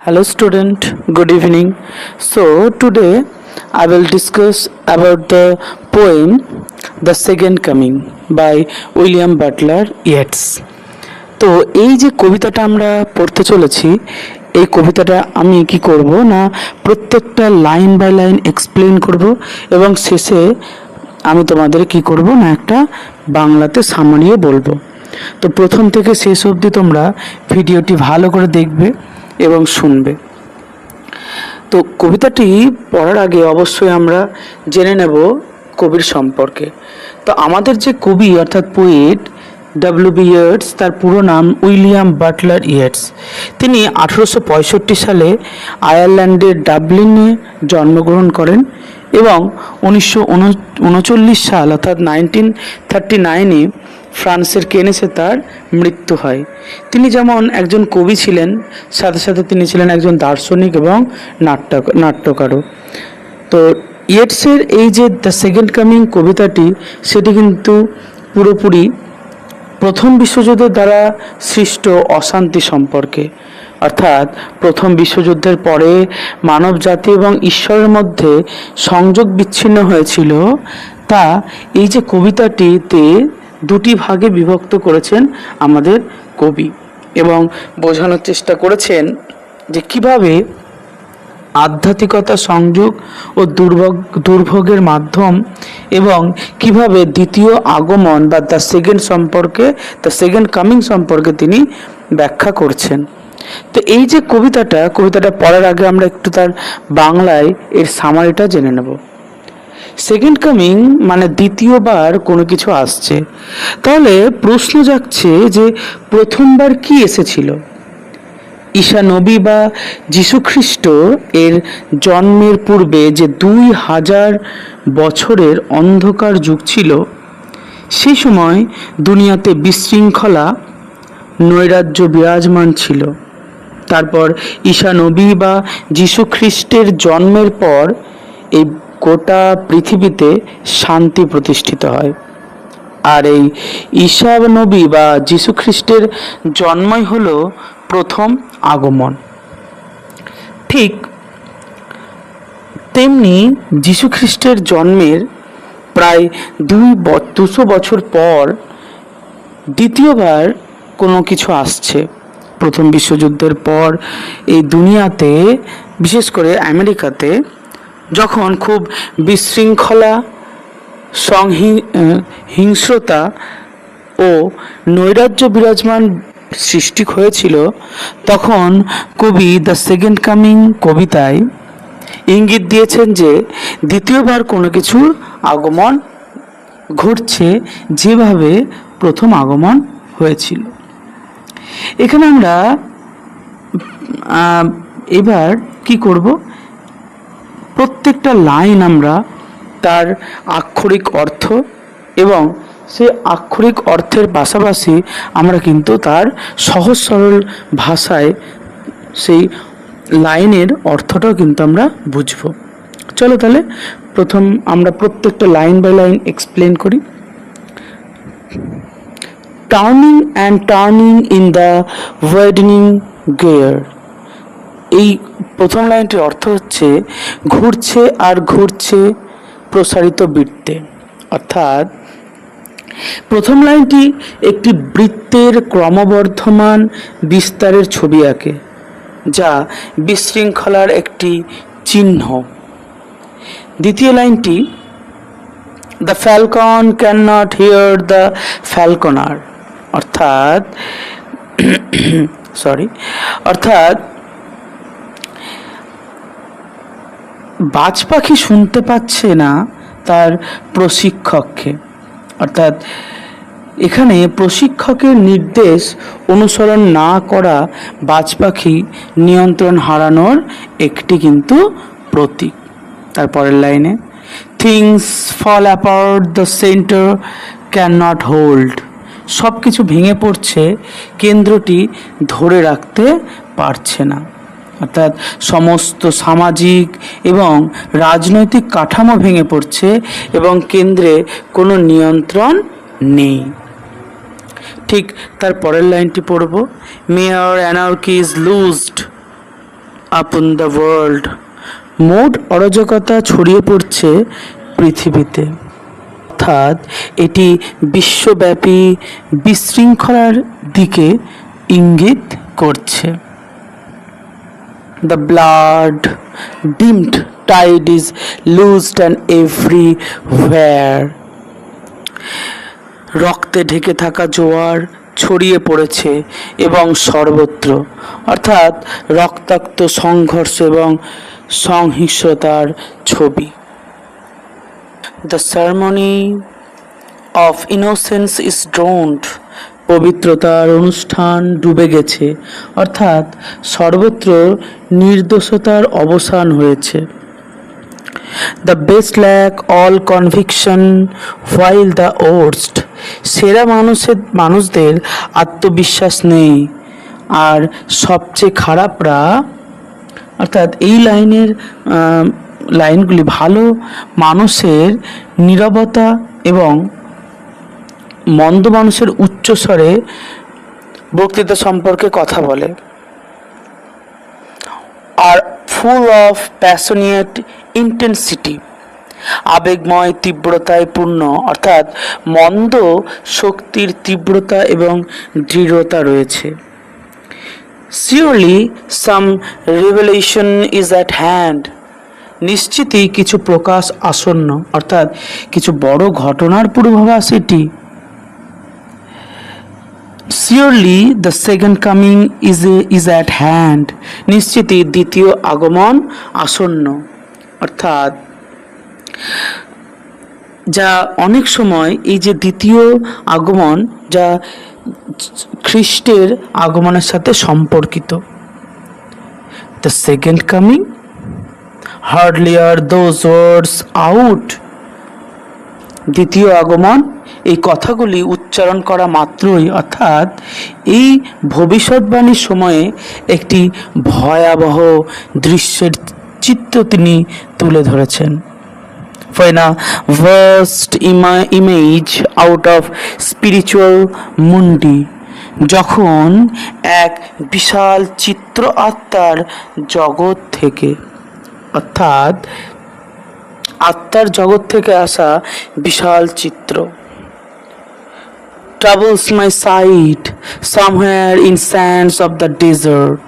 Hello student, good evening. So today I will discuss about the poem The Second Coming by William Butler Yeats. তো এই যে কবিতাটা আমরা পড়তে চলেছি, এই কবিতাটা আমি কি করব না প্রত্যেকটা লাইন বাই লাইন এক্সপ্লেন করব এবং শেষে আমি তোমাদের কি করব না একটা বাংলাতে সামারিও বলবো। তো প্রথম থেকে শেষ অবধি তোমরা ভিডিওটি ভালো করে দেখবে এবং শুনবে। তো কবিতাটি পড়ার আগে অবশ্যই আমরা জেনে নেব কবির সম্পর্কে। তো আমাদের যে কবি অর্থাৎ পোয়েট ডব্লিউ.বি. ইয়েটস, তার পুরো নাম উইলিয়াম বাটলার ইয়েটস। তিনি 1865 সালে আয়ারল্যান্ডের ডাবলিনে জন্মগ্রহণ করেন এবং 1939 সাল অর্থাৎ 1939-এ ফ্রান্সের কেনেসে তার মৃত্যু হয়। তিনি যেমন একজন কবি ছিলেন, সাথে সাথে তিনি ছিলেন একজন দার্শনিক এবং নাট্যকারও। তো ইয়েটসের এই যে দ্য সেকেন্ড কামিং কবিতাটি, সেটি কিন্তু পুরোপুরি প্রথম বিশ্বযুদ্ধের দ্বারা সৃষ্ট অশান্তি সম্পর্কে, অর্থাৎ প্রথম বিশ্বযুদ্ধের পরে মানব জাতি এবং ঈশ্বরের মধ্যে সংযোগ বিচ্ছিন্ন হয়েছিল, তা এই যে কবিতাটিতে দুটি ভাগে বিভক্ত করেছেন আমাদের কবি এবং বোঝানোর চেষ্টা করেছেন যে কিভাবে আধ্যাত্মিকতা সংযোগ ও দুর্ভোগের মাধ্যম এবং কিভাবে দ্বিতীয় আগমন বা দ্য সেকেন্ড কামিং সম্পর্কে তিনি ব্যাখ্যা করছেন। তো এই যে কবিতাটা পড়ার আগে আমরা একটু তার বাংলায় এর সামারিটা জেনে নেব। সেকেন্ড কামিং মানে দ্বিতীয়বার কোনো কিছু আসছে। তাহলে প্রশ্ন জাগছে যে প্রথমবার কি এসেছিল? ঈশা নবী বা যীশুখ্রিস্ট এর জন্মের পূর্বে যে 2000 বছরের অন্ধকার যুগ ছিল, সেই সময় দুনিয়াতে বিশৃঙ্খলা নৈরাজ্য বিরাজমান ছিল। তারপর ঈশা নবী বা যীশুখ্রিস্টের জন্মের পর এই গোটা পৃথিবীতে শান্তি প্রতিষ্ঠিত হয়। আর এই ঈশা নবী বা যীশুখ্রিস্টের জন্মই হলো প্রথম আগমন। ঠিক তেমনি যীশুখ্রিস্টের জন্মের প্রায় 200 বছর পর দ্বিতীয়বার কোনো কিছু আসছে। প্রথম বিশ্বযুদ্ধের পর এই দুনিয়াতে, বিশেষ করে আমেরিকাতে, যখন খুব বিশৃঙ্খলা, হিংস্রতা ও নৈরাজ্য বিরাজমান সৃষ্টি হয়েছিল, তখন কবি দ্য সেকেন্ড কামিং কবিতায় ইঙ্গিত দিয়েছেন যে দ্বিতীয়বার কোনো কিছুর আগমন ঘটছে, যেভাবে প্রথম আগমন হয়েছিল। এখানে আমরা এবার কি করব, প্রত্যেকটা লাইন আমরা তার আক্ষরিক অর্থ এবং সেই আক্ষরিক অর্থের পাশাপাশি আমরা কিন্তু তার সহজ সরল ভাষায় সেই লাইনের অর্থটাও কিন্তু আমরা বুঝব। চলো তাহলে প্রথম আমরা প্রত্যেকটা লাইন বাই লাইন এক্সপ্লেন করি। Turning and turning in the widening gear. এই প্রথম লাইনটির অর্থ হচ্ছে ঘুরছে আর ঘুরছে প্রসারিত বৃত্তে। অর্থাৎ প্রথম লাইনটি একটি বৃত্তের ক্রমবর্ধমান বিস্তারের ছবি আঁকে, যা বিশৃঙ্খলার একটি চিহ্ন। দ্বিতীয় লাইনটি the Falcon can not here the ফ্যালকনার। অর্থাৎ বাজ পাখি শুনতে পাচ্ছে না তার প্রশিক্ষককে। অর্থাৎ এখানে প্রশিক্ষকের নির্দেশ অনুসরণ না করা বাজ পাখি নিয়ন্ত্রণ হারানোর একটি কিন্তু প্রতীক। তারপরের লাইনে things fall apart the centre cannot hold. সব কিছু ভেঙে পড়ছে, কেন্দ্রটি ধরে রাখতে পারছে না। অর্থাৎ সমস্ত সামাজিক এবং রাজনৈতিক কাঠামো ভেঙে পড়ছে এবং কেন্দ্রে কোনো নিয়ন্ত্রণ নেই। ঠিক তার পরের লাইনটি পড়ব, mere anarchy is loosed upon the world. মোট অরাজকতা ছড়িয়ে পড়ছে পৃথিবীতে, অর্থাৎ এটি বিশ্বব্যাপী বিশৃঙ্খলার দিকে ইঙ্গিত করছে। The blood dimmed tide is loosed and everywhere. রক্তে ঢেকে থাকা জোয়ার ছড়িয়ে পড়েছে এবং সর্বত্র, অর্থাৎ রক্তাক্ত সংঘর্ষ এবং সহিংসতার ছবি। The ceremony of innocence is drowned. পবিত্রতার অনুষ্ঠান ডুবে গেছে, অর্থাৎ সর্বত্র নির্দোষতার অবসান হয়েছে। The best lack all conviction while the worst. সেরা মানুষদের আত্মবিশ্বাস নেই, আর সবচেয়ে খারাপরা, অর্থাৎ এই লাইনগুলি ভালো মানুষের নীরবতা এবং মন্দ মানুষের উচ্চস্বরে বক্তৃতা সম্পর্কে কথা বলে। আর ফুল অফ প্যাশনেট ইন্টেন্সিটি, আবেগময় তীব্রতায় পূর্ণ, অর্থাৎ মন্দ শক্তির তীব্রতা এবং দৃঢ়তা রয়েছে। Surely some revelation is at hand. নিশ্চিতই কিছু প্রকাশ আসন্ন, অর্থাৎ কিছু বড় ঘটনার পূর্বাভাস এটি। Surely the second coming is at hand. নিশ্চিতই দ্বিতীয় আগমন আসন্ন, অর্থাৎ যা অনেক সময় এই যে দ্বিতীয় আগমন, যা খ্রিস্টের আগমনের সাথে সম্পর্কিত। The second coming, hardly are those words out. দ্বিতীয় আগমন, এই কথাগুলি উচ্চারণ করা মাত্রই, অর্থাৎ এই ভবিষ্যৎবাণীর সময়ে একটি ভয়াবহ দৃশ্যের চিত্র তিনি তুলে ধরেছেন। When a vast image out of spiritual mundi, যখন এক বিশাল চিত্র আত্মার জগৎ থেকে, অর্থাৎ আত্মার জগৎ থেকে আসা বিশাল চিত্র, troubles my sight somewhere in sands of the desert.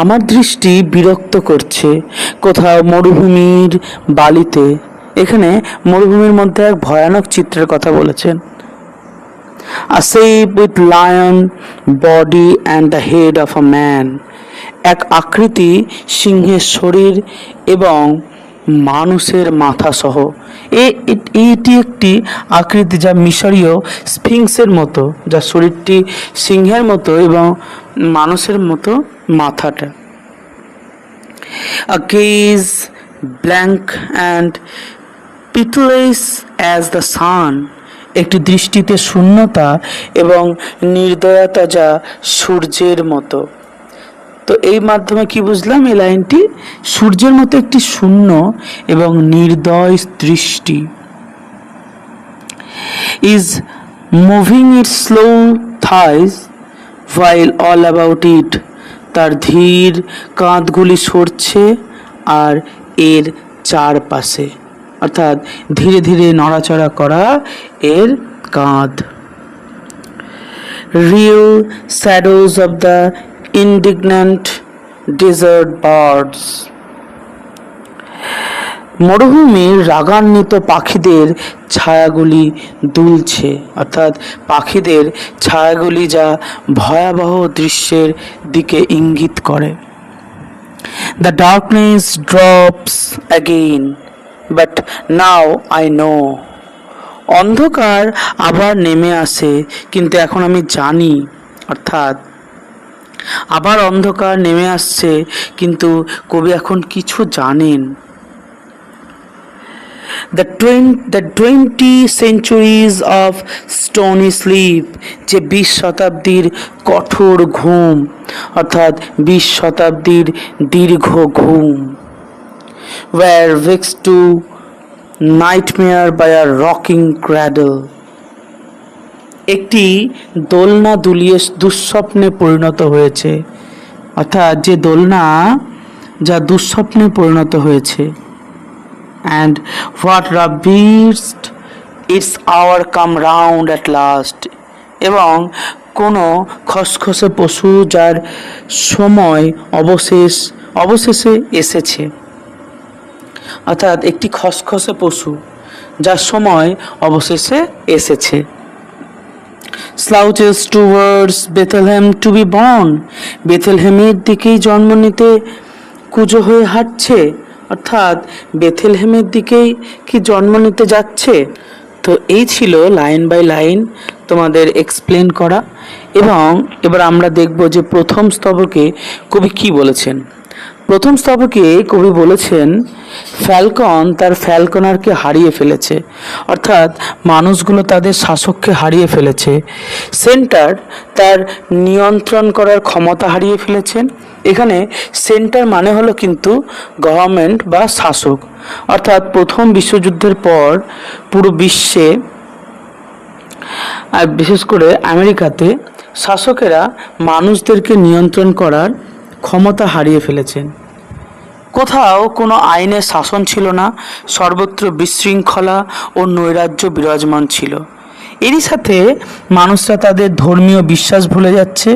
আমার দৃষ্টি বিরক্ত করছে কোথাও মরুভূমির বালিতে। এখানে মরুভূমির মধ্যে এক ভয়ানক চিত্রের কথা বলেছেন। A shape with lion body and the head of a man. এক আকৃতি, সিংহের শরীর এবং মানুষের মাথা সহ। এটি একটি আকৃতি যা মিশরীয় স্ফিংসের মতো, যার শরীরটি সিংহের মতো এবং মানুষের মতো মাথাটা। A gaze blank and pitiless as the sun. একটি দৃষ্টিতে শূন্যতা এবং নির্দয়তা যা সূর্যের মতো। তো এই মাধ্যমে কি বুঝলাম? এই লাইনটি সূর্যের মতো একটি শূন্য এবং নির্দয় দৃষ্টি। is moving its slow thighs while all about it. তার ধীর কাঁধগুলি সরছে আর এর চারপাশে, অর্থাৎ ধীরে ধীরে নড়াচড়া করা এর কাঁধ। real shadows of the indignant desert birds. মরুভূমির রাগান্বিত পাখিদের ছায়াগুলি দুলছে, অর্থাৎ পাখিদের ছায়াগুলি যা ভয়াবহ দৃশ্যের দিকে ইঙ্গিত করে। The darkness drops again, but now I know. অন্ধকার আবার নেমে আসে, কিন্তু এখন আমি জানি, অর্থাৎ আবার অন্ধকার নেমে আসছে, কিন্তু কবি এখন কিছু জানেন। The 20 centuries of stony sleep, যে 20 শতাব্দীর কঠোর ঘুম, অর্থাৎ 20 শতাব্দীর দীর্ঘ ঘুম। were vexed to nightmare by a rocking cradle. একটি দোলনা দুলিয়ে দুঃস্বপ্নে পরিণত হয়েছে। অর্থাৎ যে দোলনা যা দুঃস্বপ্নে পরিণত হয়েছে। And what rough beast its hour come round at last, এবং কোনো খসখসে পশু যার সময় অবশেষে এসেছে। অর্থাৎ একটি খসখসে পশু যার সময় অবশেষে এসেছে। Slouches towards Bethlehem to be born, বেথলেহেমের দিকেই জন্ম নিতে কুজো হয়ে হাঁটছে, অর্থাৎ বেথলেহেমের দিকেই কি জন্ম নিতে যাচ্ছে। তো এই ছিল লাইন বাই লাইন তোমাদের এক্সপ্লেন করা, এবং এবার আমরা দেখব যে প্রথম স্তবকে কবি কি বলেছেন। প্রথম স্তবকে কবি বলেছেন ফ্যালকন তার ফ্যালকনারকে হারিয়ে ফেলেছে, অর্থাৎ মানুষগুলো তাদের শাসককে হারিয়ে ফেলেছে। সেন্টার তার নিয়ন্ত্রণ করার ক্ষমতা হারিয়ে ফেলেছেন। এখানে সেন্টার মানে হলো কিন্তু গভর্নমেন্ট বা শাসক, অর্থাৎ প্রথম বিশ্বযুদ্ধের পর পুরো বিশ্বে আর বিশেষ করে আমেরিকাতে শাসকেরা মানুষদেরকে নিয়ন্ত্রণ করার ক্ষমতা হারিয়ে ফেলেছেন। কোথাও কোনো আইনের শাসন ছিল না, সর্বত্র বিশৃঙ্খলা ও নৈরাজ্য বিরাজমান ছিল। এরই সাথে মানুষরা তাদের ধর্মীয় বিশ্বাস ভুলে যাচ্ছে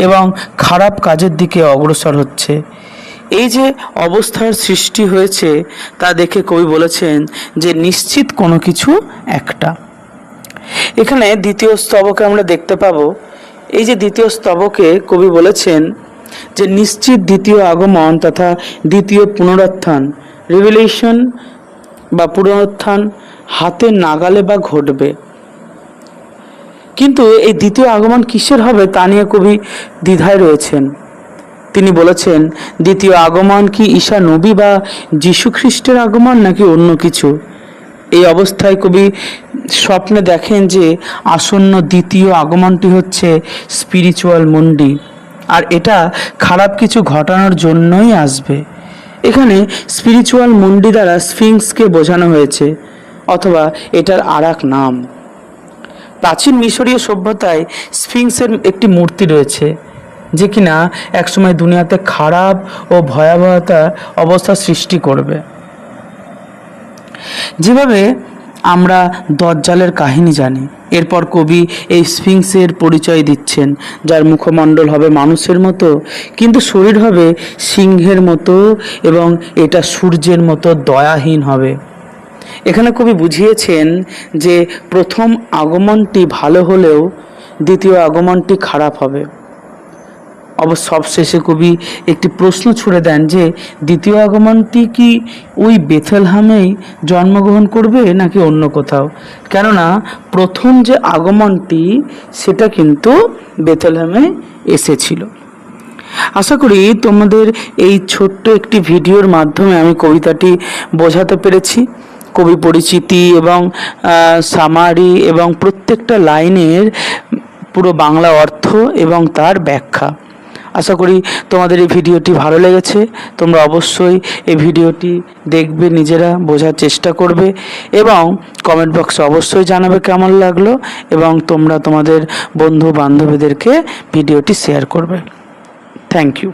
এবং খারাপ কাজের দিকে অগ্রসর হচ্ছে। এই যে অবস্থার সৃষ্টি হয়েছে তা দেখে কবি বলেছেন যে নিশ্চিত কোনো কিছু একটা। এখানে দ্বিতীয় স্তবকে আমরা দেখতে পাবো, এই যে দ্বিতীয় স্তবকে কবি বলেছেন যে নিশ্চিত দ্বিতীয় আগমন তথা দ্বিতীয় পুনরুত্থান, রিভেলেশন বা পুনরুত্থান হাতের নাগালে বা ঘটবে। কিন্তু এই দ্বিতীয় আগমন কিসের হবে তা নিয়ে কবি দ্বিধায় রয়েছেন। তিনি বলেছেন দ্বিতীয় আগমন কি ঈসা নবী বা যীশু খ্রিস্টের আগমন নাকি অন্য কিছু। এই অবস্থায় কবি স্বপ্নে দেখেন যে আসন্ন দ্বিতীয় আগমনটি হচ্ছে স্পিরিচুয়াল মন্ডি, আর এটা খারাপ কিছু ঘটানোর জন্যই আসবে। এখানে স্পিরিচুয়াল মন্ডি দ্বারা স্ফিংসকে বোঝানো হয়েছে, অথবা এটার আর এক নাম। প্রাচীন মিশরীয় সভ্যতায় স্ফিংসের একটি মূর্তি রয়েছে, যে কিনা একসময় দুনিয়াতে খারাপ ও ভয়াবহতা অবস্থা সৃষ্টি করবে। যেভাবে আমরা দজ্জালের কাহিনী জানি, এরপর কবি এই স্ফিংসের পরিচয় দিচ্ছেন, যার মুখমণ্ডল হবে মানুষের মতো কিন্তু শরীর হবে সিংহের মতো, এবং এটা সূর্যের মতো দয়াহীন হবে। এখানে কবি বুঝিয়েছেন যে প্রথম আগমনটি ভালো হলেও দ্বিতীয় আগমনটি খারাপ হবে। অবশ্য সবশেষে কবি একটি প্রশ্ন ছুড়ে দেন যে দ্বিতীয় আগমনটি কি ওই বেথলেহেমেই জন্মগ্রহণ করবে নাকি অন্য কোথাও, কেননা প্রথম যে আগমনটি সেটা কিন্তু বেথলেহেমে এসেছিল। আশা করি তোমাদের এই ছোট্ট একটি ভিডিওর মাধ্যমে আমি কবিতাটি বোঝাতে পেরেছি। কবি পরিচিতি এবং সামারি এবং প্রত্যেকটা লাইনের পুরো বাংলা অর্থ এবং তার ব্যাখ্যা। আশা করি তোমাদের এই ভিডিওটি ভালো লেগেছে। তোমরা অবশ্যই এই ভিডিওটি দেখবে, নিজেরা বোঝার চেষ্টা করবে এবং কমেন্ট বক্সে অবশ্যই জানাবে কেমন লাগলো, এবং তোমরা তোমাদের বন্ধু বান্ধবীদেরকে ভিডিওটি শেয়ার করবে। Thank you.